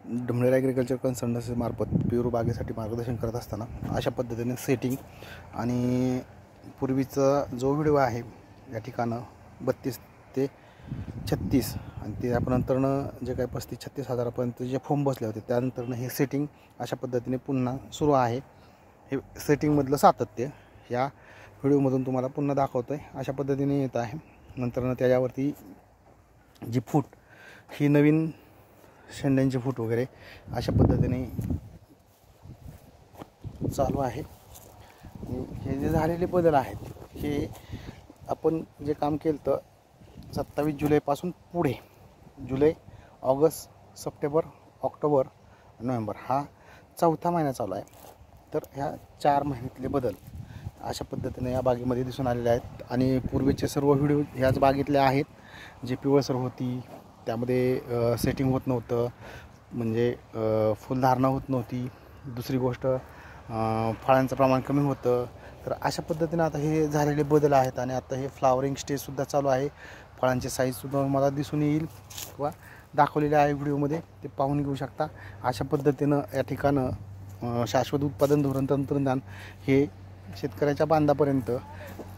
डमळेर agriculture consultancy मार्फत पेरू बागेसाठी मार्गदर्शन करत असताना अशा पद्धतीने सेटिंग आणि पूर्वीचा जो व्हिडिओ आहे या ठिकाणं 32 ते 36 आणि ते आपण नंतरनं जे काही 35-36 हजारापर्यंत जे फॉर्म बसले होते त्यानंतरनं हे सेटिंग अशा पद्धतीने पुन्हा सुरू आहे। हे सेटिंगमधलं सातत्य या व्हिडिओमधून तुम्हाला पुन्हा दाखवतो आहे। अशा पद्धतीने येत आहे। नंतरनं त्याच्यावरती जी फूट ही नवीन शेंड्यांचे फूट वगैरे अशा पद्धतीने चालू आहे। हे जे झालेले बदल आहेत हे आपण जे काम केलं तर 27 जुलैपासून पुढे जुलै, ऑगस्ट, सप्टेंबर, ऑक्टोबर, नोव्हेंबर हा चौथा महिना चालू आहे। तर ह्या 4 महिन्यातले बदल अशा पद्धतीने या बागेमध्ये दिसून आलेले आहेत। आणि पूर्वीचे सर्व व्हिडिओ ह्याच बागेतले आहेत। जे पिवळसर होती त्यामध्ये सेटिंग होत नव्हतं, म्हणजे फुलधारणा होत नव्हती। दुसरी गोष्ट फळांचं प्रमाण कमी होतं। तर अशा पद्धतीने आता हे झालेले बदल आहेत आणि आता हे फ्लावरिंग स्टेजसुद्धा चालू आहे। फळांची साईजसुद्धा मला दिसून येईल किंवा दाखवलेले आहे व्हिडिओमध्ये, ते पाहून घेऊ शकता। अशा पद्धतीनं या ठिकाणं शाश्वत उत्पादन धोरण तंत्रज्ञान हे शेतकऱ्याच्या बांधापर्यंत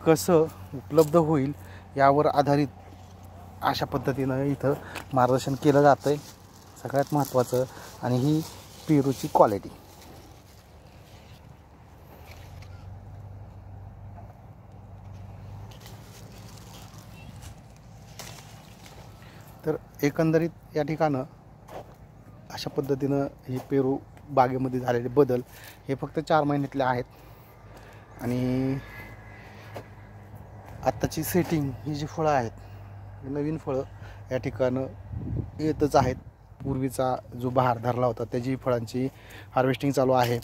कसं उपलब्ध होईल यावर आधारित अशा पद्धतीनं इथं मार्गदर्शन केलं जातं आहे। सगळ्यात महत्त्वाचं आणि ही पेरूची क्वालिटी। तर एकंदरीत या ठिकाणं अशा पद्धतीनं हे पेरू बागेमध्ये झालेले बदल हे फक्त 4 महिन्यातले आहेत। आणि आत्ताची सेटिंग ही जी फळं आहेत नवीन फळं या ठिकाणं येतच आहेत। पूर्वीचा जो बहार धरला होता त्याची फळांची हार्वेस्टिंग चालू आहे।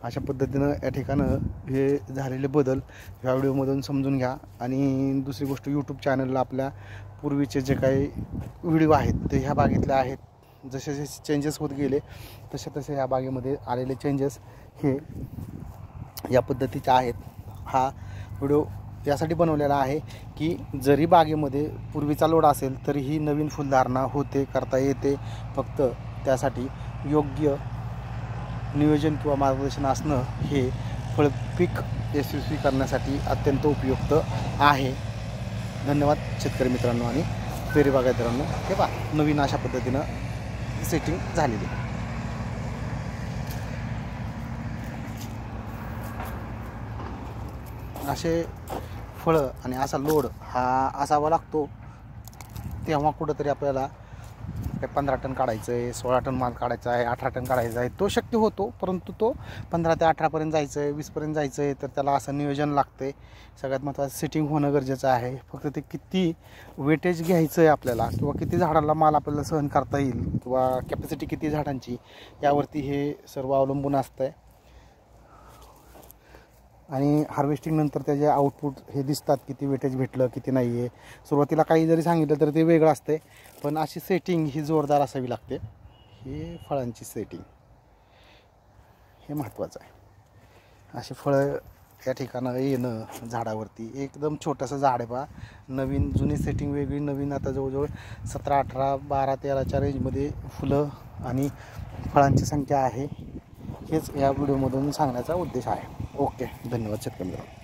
अशा पद्धतीनं या ठिकाणं हे झालेले बदल ह्या व्हिडिओमधून समजून घ्या। आणि दुसरी गोष्ट यूट्यूब चॅनलला आपल्या पूर्वीचे जे काही व्हिडिओ आहेत ते ह्या बागेतले आहेत। जसे जसे चेंजेस होत गेले तसे तसे ह्या बागेमध्ये आलेले चेंजेस हे या पद्धतीचे आहेत। हा व्हिडिओ यासाठी बनवलेला आहे की जरी बागेमध्ये पूर्वीचा लोड असेल तरीही नवीन फुलधारणा होते, करता येते। फक्त त्यासाठी योग्य नियोजन किंवा मार्गदर्शन असणं हे फळपीक यशस्वी करण्यासाठी अत्यंत उपयुक्त आहे। धन्यवाद शेतकरी मित्रांनो आणि पेरू बागायतदारांनो। हे पहा नवीन अशा पद्धतीनं सेटिंग झालेली। असे फळं आणि असा लोड हा असावा लागतो तेव्हा कुठंतरी आपल्याला 15 टन काढायचं आहे, 16 टन माल काढायचा आहे, 18 टन काढायचा आहे, तो शक्य होतो। परंतु तो 15 ते 18 पर्यंत जायचं आहे, 20 पर्यंत जायचं आहे, तर त्याला असं नियोजन लागतं आहे। सगळ्यात महत्त्वाचं सेटिंग होणं गरजेचं आहे। फक्त ते किती वेटेज घ्यायचं आहे आपल्याला किंवा किती झाडाला माल आपल्याला सहन करता येईल किंवा कॅपॅसिटी किती झाडांची यावरती हे सर्व अवलंबून असतं आहे। आणि हार्वेस्टिंग नंतर त्याचे आउटपुट हे दिसतात, किती वेटेज भेटलं किती नाही आहे। सुरुवातीला काही जरी सांगितलं तर ते वेगळं असते, पण अशी सेटिंग ही जोरदार असावी लागते। हे फळांची सेटिंग हे महत्त्वाचं आहे। अशी फळं या ठिकाणं येणं झाडावरती एकदम छोटंसं झाड आहे बा, नवीन जुनी सेटिंग वेगळी, नवीन आता जवळजवळ 17, 18, 12, 13च्या रेंजमध्ये फुलं आणि फळांची संख्या आहे। हेच या व्हिडिओमधून सांगण्याचा उद्देश आहे। ओके, धन्यवाद शेतकरी मित्रांनो।